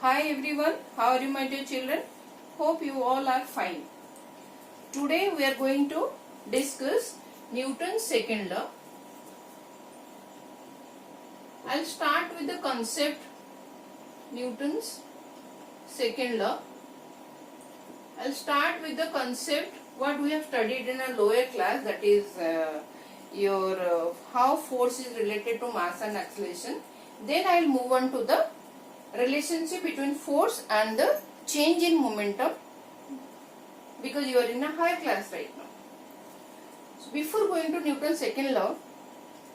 Hi everyone, how are you my dear children? Hope you all are fine. Today we are going to discuss Newton's second law. I'll start with the concept Newton's second law. I'll start with the concept what we have studied in a lower class, that is how force is related to mass and acceleration. Then I'll move on to the relationship between force and the change in momentum, because you are in a higher class right now. So before going to Newton's second law,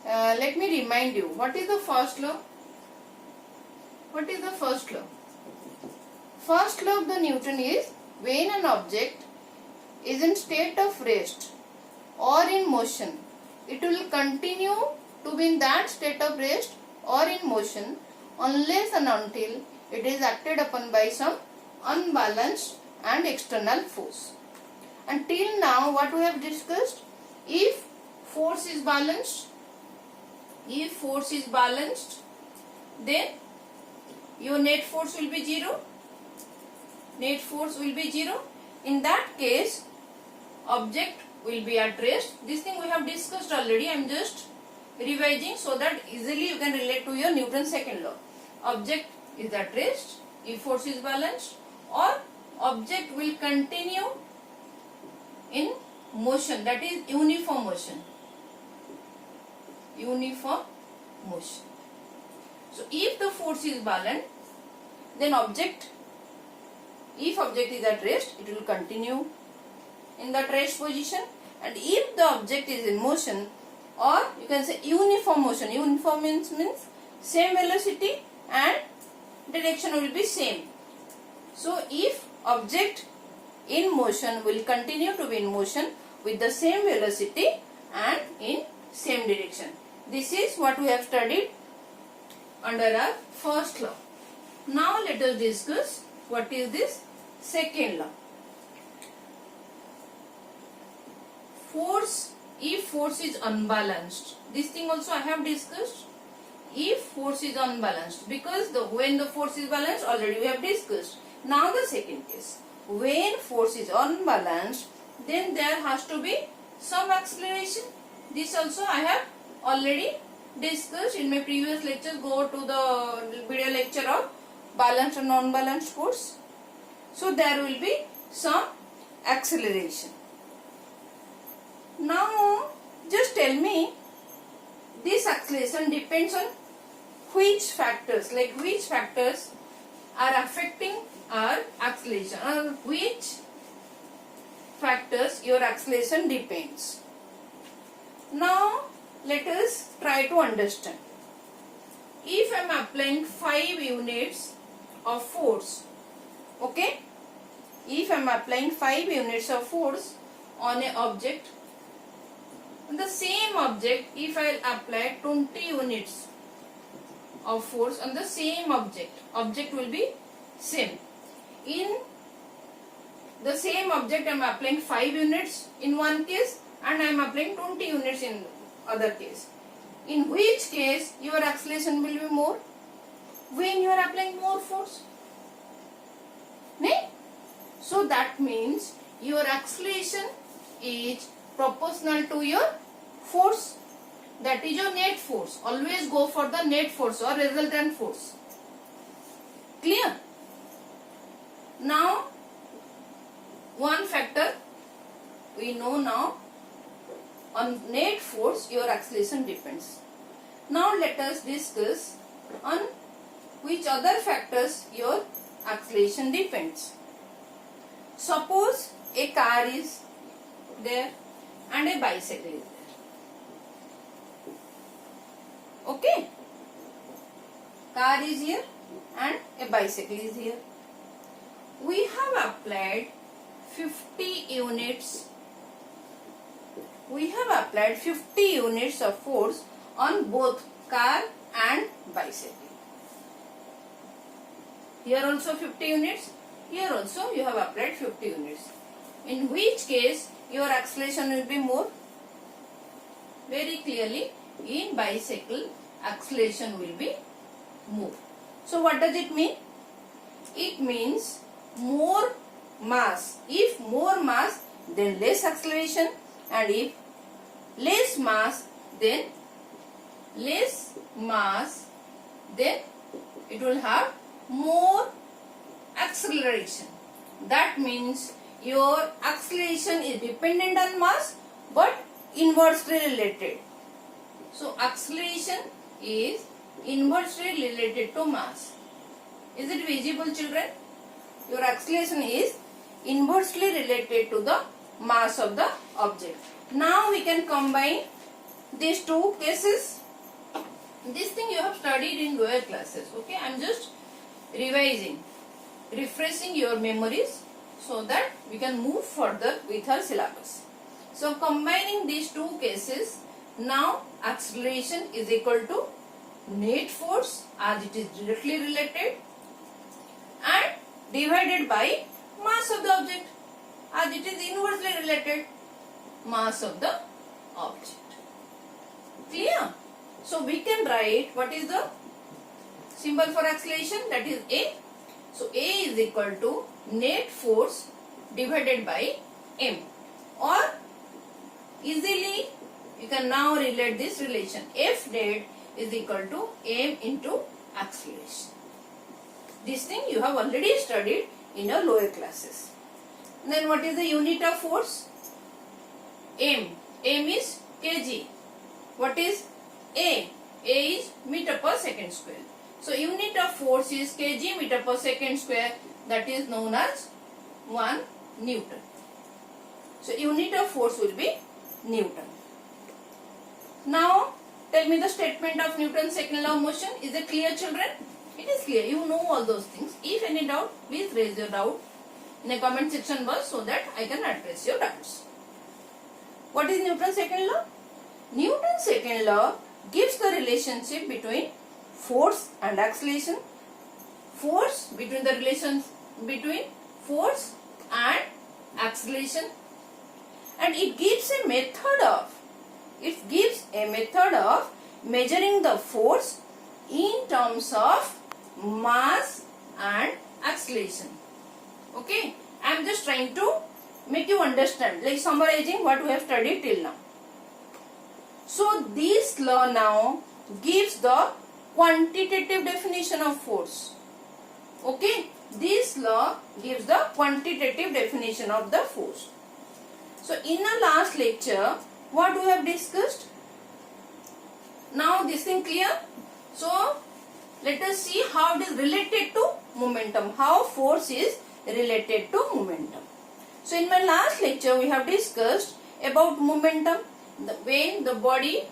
let me remind you, what is the first law? What is the first law? First law of the Newton is, when an object is in state of rest or in motion, it will continue to be in that state of rest or in motion unless and until it is acted upon by some unbalanced and external force. Until now what we have discussed, if force is balanced, then your net force will be zero. Net force will be zero. In that case, object will be at rest. This thing we have discussed already. I am just revising so that easily you can relate to your Newton's second law. Object is at rest if force is balanced, or object will continue in motion, that is uniform motion. Uniform motion. So if the force is balanced, then if object is at rest, it will continue in that rest position, and if the object is in motion, or you can say uniform motion. Uniform means same velocity and direction will be same. So if object in motion will continue to be in motion with the same velocity and in same direction. This is what we have studied under our first law. Now let us discuss what is this second law. Force, if force is unbalanced, this thing also I have discussed. If force is unbalanced, because when the force is balanced already we have discussed. Now the second case, when force is unbalanced, then there has to be some acceleration. This also I have already discussed in my previous lectures. Go to the video lecture of balanced and unbalanced force. So there will be some acceleration. Now just tell me, this acceleration depends on which factors, like which factors are affecting our acceleration, or which factors your acceleration depends. Now let us try to understand. If I am applying 5 units of force, okay, if I am applying 5 units of force on an object, on the same object, if I apply 20 units of force on the same object will be same. In the same object I am applying 5 units in one case and I am applying 20 units in other case. In which case your acceleration will be more? When you are applying more force. Nee? So that means your acceleration is proportional to your force, that is your net force. Always go for the net force or resultant force. Clear? Now one factor we know now, on net force your acceleration depends. Now let us discuss on which other factors your acceleration depends. Suppose a car is there and a bicycle is there. Okay? Car is here and a bicycle is here. We have applied 50 units. We have applied 50 units of force on both car and bicycle. Here also 50 units. Here also you have applied 50 units. In which case your acceleration will be more? Very clearly, in bicycle acceleration will be more. So what does it mean? it means more mass. If more mass, then less acceleration, and if less mass, then it will have more acceleration. That means your acceleration is dependent on mass but inversely related. So acceleration is inversely related to mass. Is it visible, children? Your acceleration is inversely related to the mass of the object. Now we can combine these two cases. This thing you have studied in lower classes. Okay, I am just revising, refreshing your memories so that we can move further with our syllabus. So combining these two cases, now acceleration is equal to net force as it is directly related and divided by mass of the object as it is inversely related mass of the object. Clear? So we can write what is the symbol for acceleration, that is A. So A is equal to net force divided by M, or easily you can now relate this relation. F net is equal to M into acceleration. This thing you have already studied in your lower classes. Then what is the unit of force? M. M is kg. What is A? A is meter per second square. So unit of force is kg meter per second square, that is known as 1 Newton. So unit of force will be Newton. Now tell me the statement of Newton's second law of motion. Is it clear, children? It is clear. You know all those things. If any doubt, please raise your doubt in the comment section box so that I can address your doubts. What is Newton's second law? Newton's second law gives the relationship between force and acceleration. Force between the relations between force and acceleration, and it gives a method of measuring the force in terms of mass and acceleration. Okay, I am just trying to make you understand, like summarizing what we have studied till now. So this law now gives the quantitative definition of force. Okay, this law gives the quantitative definition of the force. So in the last lecture, what we have discussed? Now this thing clear? So let us see how it is related to momentum, how force is related to momentum. So in my last lecture we have discussed about momentum, when the body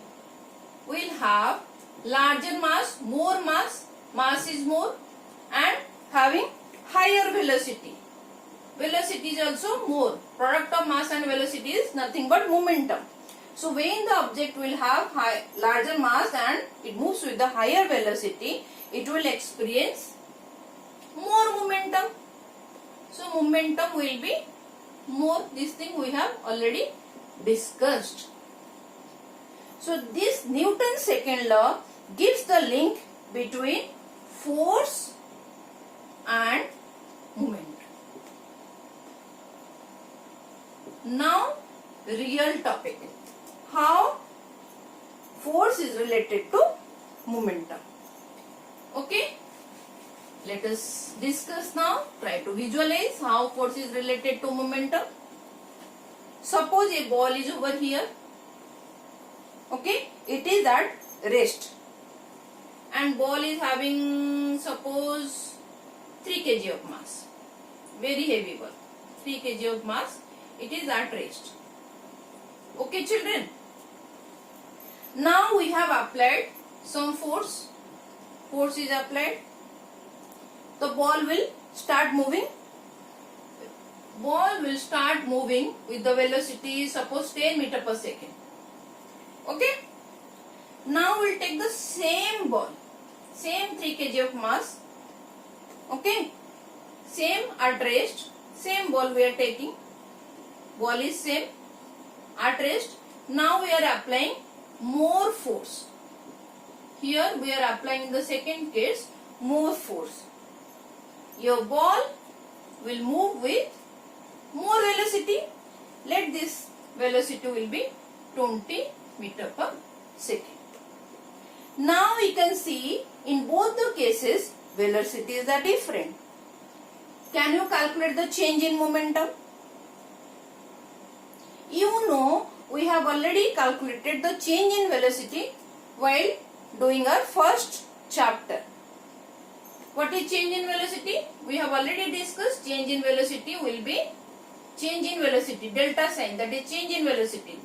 will have larger mass, more mass is more, and having higher velocity. Velocity is also more. Product of mass and velocity is nothing but momentum. So when the object will have larger mass and it moves with the higher velocity, it will experience more momentum. So momentum will be more. This thing we have already discussed. So this Newton's second law gives the link between force and moment. Now real topic, how force is related to momentum. Okay, let us discuss now. Try to visualize how force is related to momentum. Suppose a ball is over here. Okay, it is at rest and ball is having suppose 3 kg of mass, very heavy ball, 3 kg of mass. It is at rest. Okay, children. Now we have applied some force. Force is applied. The ball will start moving. Ball will start moving with the velocity suppose 10 meter per second. Okay. Now we will take the same ball, same 3 kg of mass. Okay. Same at rest. Same ball we are taking. Ball is same at rest. Now we are applying more force. Here we are applying in the second case more force. your ball will move with more velocity. Let this velocity will be 20 meter per second. Now we can see in both the cases velocities are different. Can you calculate the change in momentum? You know, we have already calculated the change in velocity while doing our first chapter. What is change in velocity? We have already discussed change in velocity will be change in velocity, delta sign, that is change in velocity.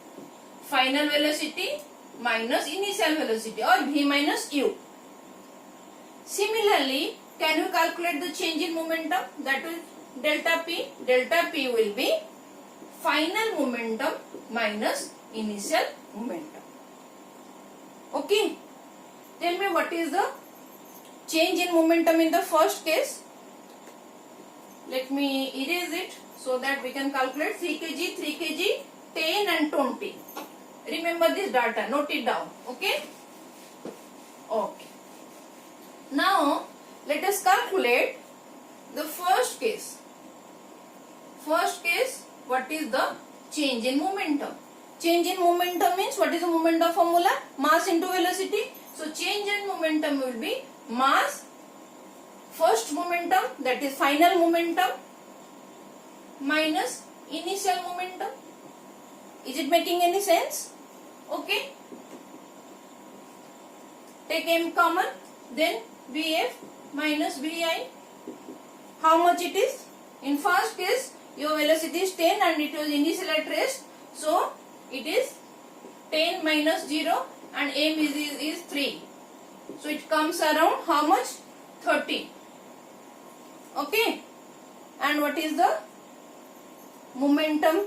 Final velocity minus initial velocity, or V minus U. Similarly, can you calculate the change in momentum? That is delta P. Delta P will be final momentum minus initial momentum. Okay. Tell me what is the change in momentum in the first case. Let me erase it so that we can calculate 3 kg, 3 kg, 10 and 20. Remember this data, note it down. Okay. Okay. Now let us calculate the first case. First case, what is the change in momentum? Change in momentum means what is the momentum formula? Mass into velocity. So change in momentum will be mass, first momentum, that is final momentum, minus initial momentum. Is it making any sense? Okay. Take M common, then Vf minus Vi. How much it is? In first case, your velocity is 10 and it was initial at rest. So it is 10 minus 0 and M is 3. So it comes around how much? 30. Okay. And what is the momentum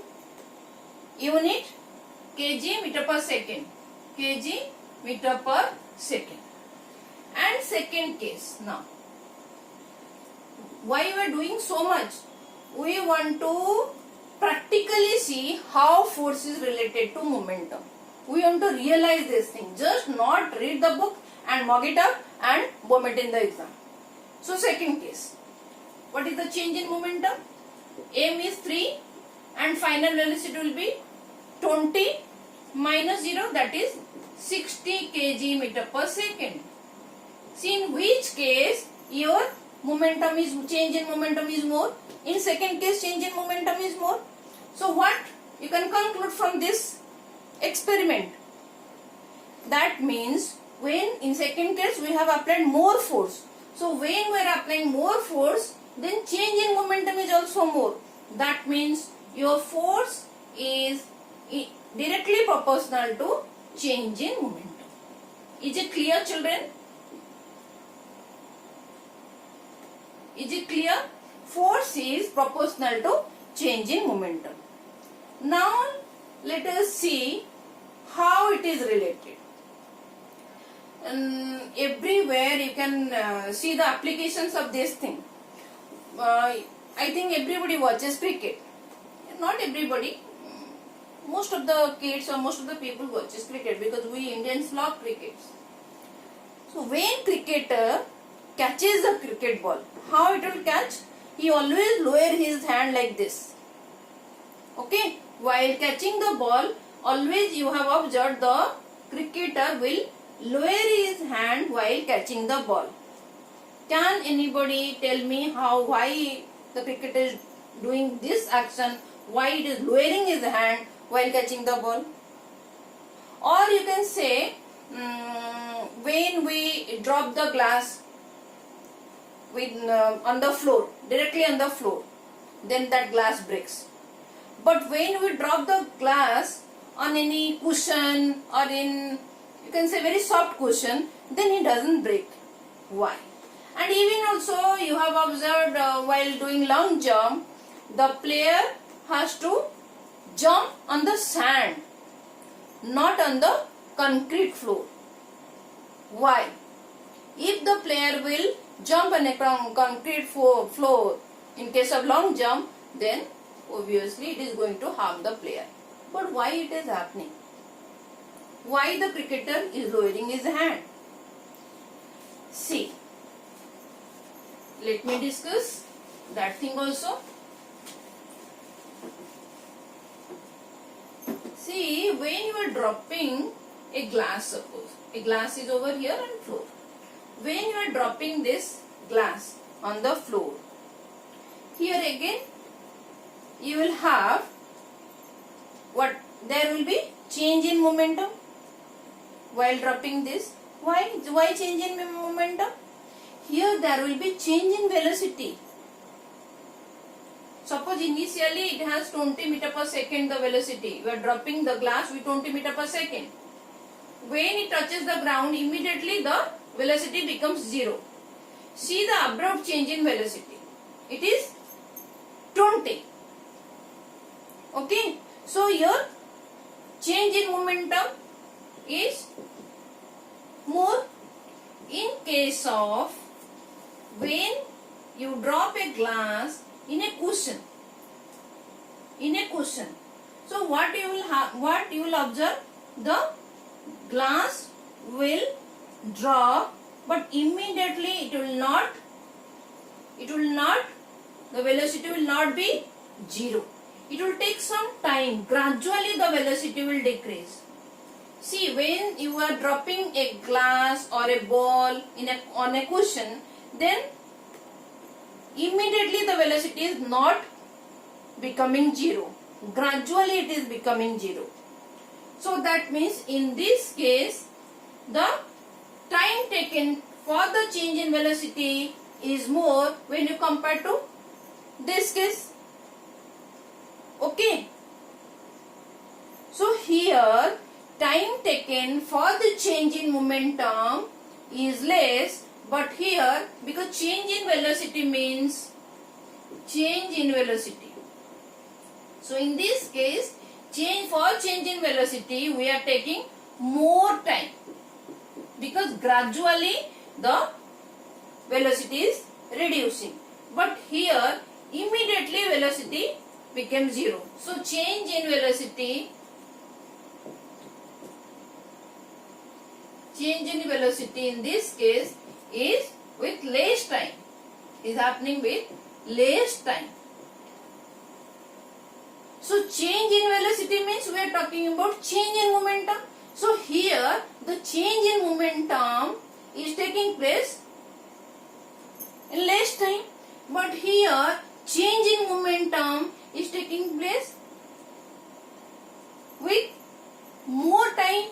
unit? Kg meter per second. Kg meter per second. And second case now. Why we are doing so much? We want to practically see how force is related to momentum. We want to realize this thing. Just not read the book and mug it up and bomb it in the exam. So second case. What is the change in momentum? M is 3 and final velocity will be 20 minus 0, that is 60 kg meter per second. See in which case your momentum is, change in momentum is more. In second case change in momentum is more. So what you can conclude from this experiment? That means when in second case we have applied more force. So when we are applying more force, then change in momentum is also more. That means your force is directly proportional to change in momentum. Is it clear, children? Is it clear? Force is proportional to change in momentum. Now let us see how it is related. Everywhere you can see the applications of this thing. I think everybody watches cricket. Not everybody. Most of the kids or most of the people watches cricket because we Indians love cricket. So when cricketer catches the cricket ball, how it will catch? He always lower his hand like this. Okay. While catching the ball, always you have observed the cricketer will lower his hand while catching the ball. Can anybody tell me why the cricketer is doing this action? Why it is lowering his hand while catching the ball? Or you can say when we drop the glass with on the floor, directly on the floor, then that glass breaks. But when we drop the glass on any cushion or in, you can say, very soft cushion, then it doesn't break. Why? And even also you have observed while doing long jump, the player has to jump on the sand, not on the concrete floor. Why? If the player will jump on a concrete floor in case of long jump, then obviously it is going to harm the player. But why it is happening? Why the cricketer is lowering his hand? See, Let me discuss that thing also. See, when you are dropping a glass, suppose a glass is over here on floor. When you are dropping this glass on the floor, here again you will have what? There will be change in momentum while dropping this. Why change in momentum? Here there will be change in velocity. Suppose initially it has 20 meter per second the velocity. You are dropping the glass with 20 meter per second. When it touches the ground, immediately the velocity becomes 0. See the abrupt change in velocity. It is 20. Okay. So here change in momentum is more in case of when you drop a glass in a cushion. So what you will observe, the glass will drop, but immediately it will not, the velocity will not be 0. It will take some time. Gradually the velocity will decrease. See, when you are dropping a glass or a ball on a cushion, then immediately the velocity is not becoming 0. Gradually it is becoming 0. So that means in this case, the time taken for the change in velocity is more when you compare to this case. Okay. So here time taken for the change in momentum is less, but here because change in velocity means change in velocity. So in this case, change in velocity we are taking more time because gradually the velocity is reducing. But here immediately velocity becomes 0. So change in velocity in this case is with less time, is happening with less time. So change in velocity means we are talking about change in momentum. So here the change in momentum is taking place in less time, but here change in momentum is taking place with more time.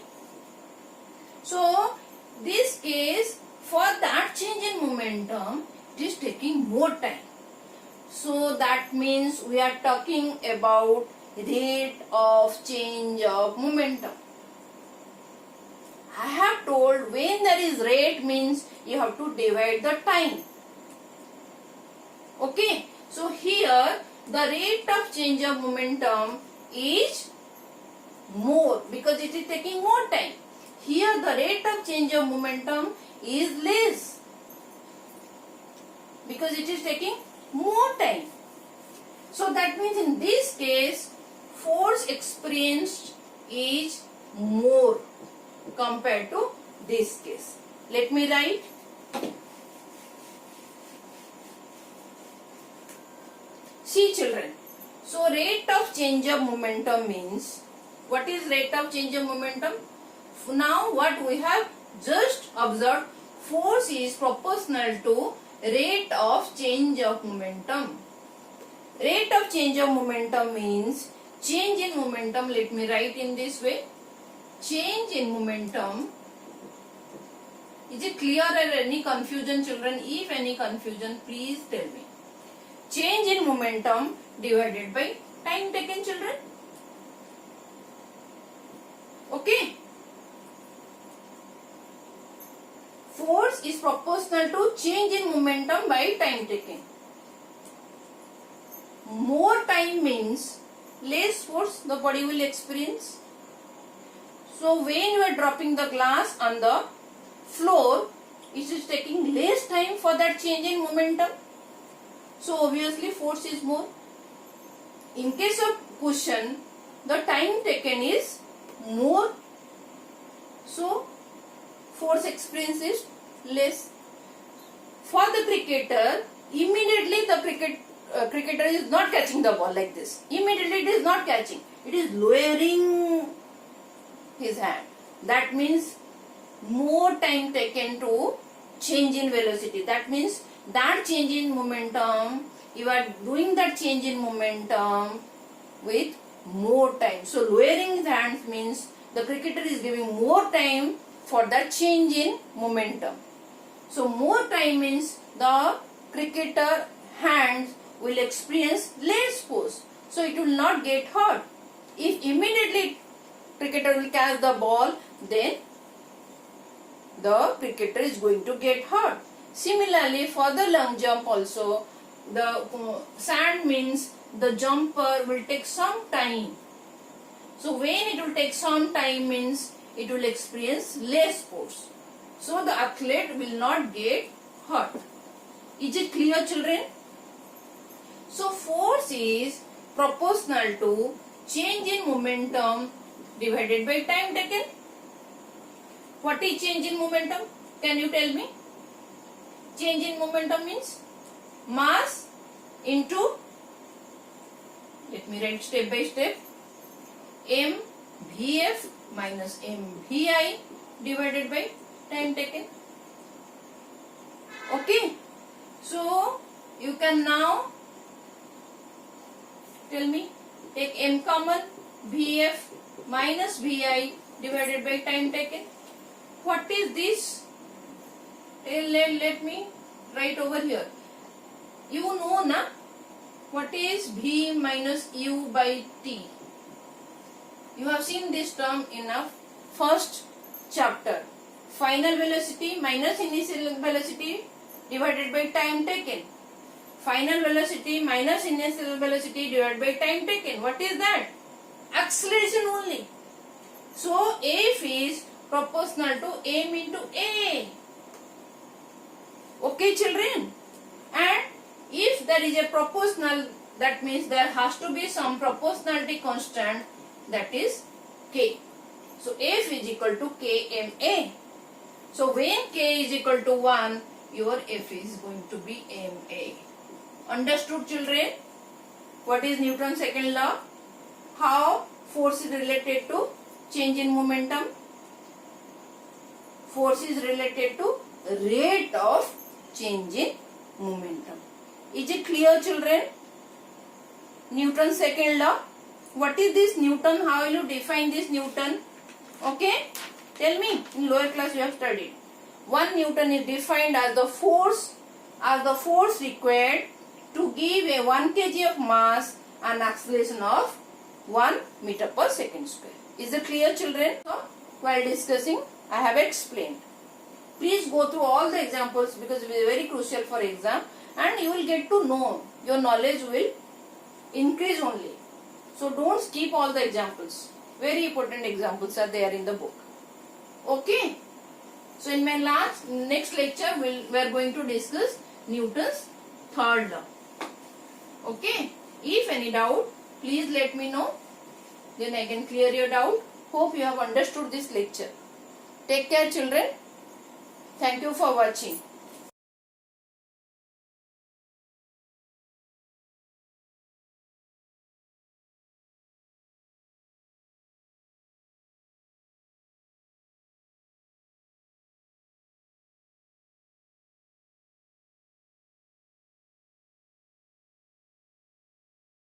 So this case, for that change in momentum, it is taking more time. So that means we are talking about rate of change of momentum. I have told when there is rate means you have to divide the time. Okay. So here the rate of change of momentum is more because it is taking more time. Here the rate of change of momentum is less because it is taking more time. So that means in this case force experienced is more compared to this case. Let me write. See children, so rate of change of momentum means, what is rate of change of momentum? Now what we have just observed, force is proportional to rate of change of momentum. Rate of change of momentum means change in momentum. Let me write in this way. Change in momentum. Is it clear or any confusion children? If any confusion, please tell me. Change in momentum divided by time taken children. Okay. Force is proportional to change in momentum by time taken. More time means less force the body will experience. So when you are dropping the glass on the floor, it is taking less time for that change in momentum. So obviously force is more. In case of cushion, the time taken is more. So force experience is less. For the cricketer, immediately the cricketer is not catching the ball like this. Immediately it is not catching. It is lowering his hand. That means more time taken to change in velocity. That means that change in momentum, you are doing that change in momentum with more time. So lowering his hands means the cricketer is giving more time for that change in momentum. So more time means the cricketer hands will experience less force. So it will not get hurt. If immediately cricketer will catch the ball, then the cricketer is going to get hurt. Similarly, for the long jump also, the sand means the jumper will take some time. So when it will take some time means it will experience less force. So the athlete will not get hurt. Is it clear, children? So force is proportional to change in momentum divided by time taken. What is change in momentum? Can you tell me? Change in momentum means mass into, let me write step by step, mvf minus mvi divided by time taken. Okay. So you can now tell me, take m common, vf minus vi divided by time taken. What is this? Let me write over here. You know na what is v minus u by t. You have seen this term in a first chapter. Final velocity minus initial velocity divided by time taken. Final velocity minus initial velocity divided by time taken. What is that? Acceleration only. So F is proportional to m into a. Okay, children? And if there is a proportional, that means there has to be some proportionality constant, that is k. So F is equal to kma. So when k is equal to 1, your F is going to be ma. Understood, children? What is Newton's second law? How force is related to change in momentum? Force is related to rate of change in momentum. Is it clear, children? Newton's second law. What is this Newton? How will you define this Newton? Okay? Tell me. In lower class you have studied. 1 Newton is defined as the force required to give a 1 kg of mass and acceleration of 1 meter per second square. Is it clear, children? So, while discussing, I have explained. Please go through all the examples because it is very crucial for exam, and you will get to know. Your knowledge will increase only. So don't skip all the examples. Very important examples are there in the book. Okay. So in my next lecture we are going to discuss Newton's third law. Okay. If any doubt, please let me know. Then I can clear your doubt. Hope you have understood this lecture. Take care, children. Thank you for watching.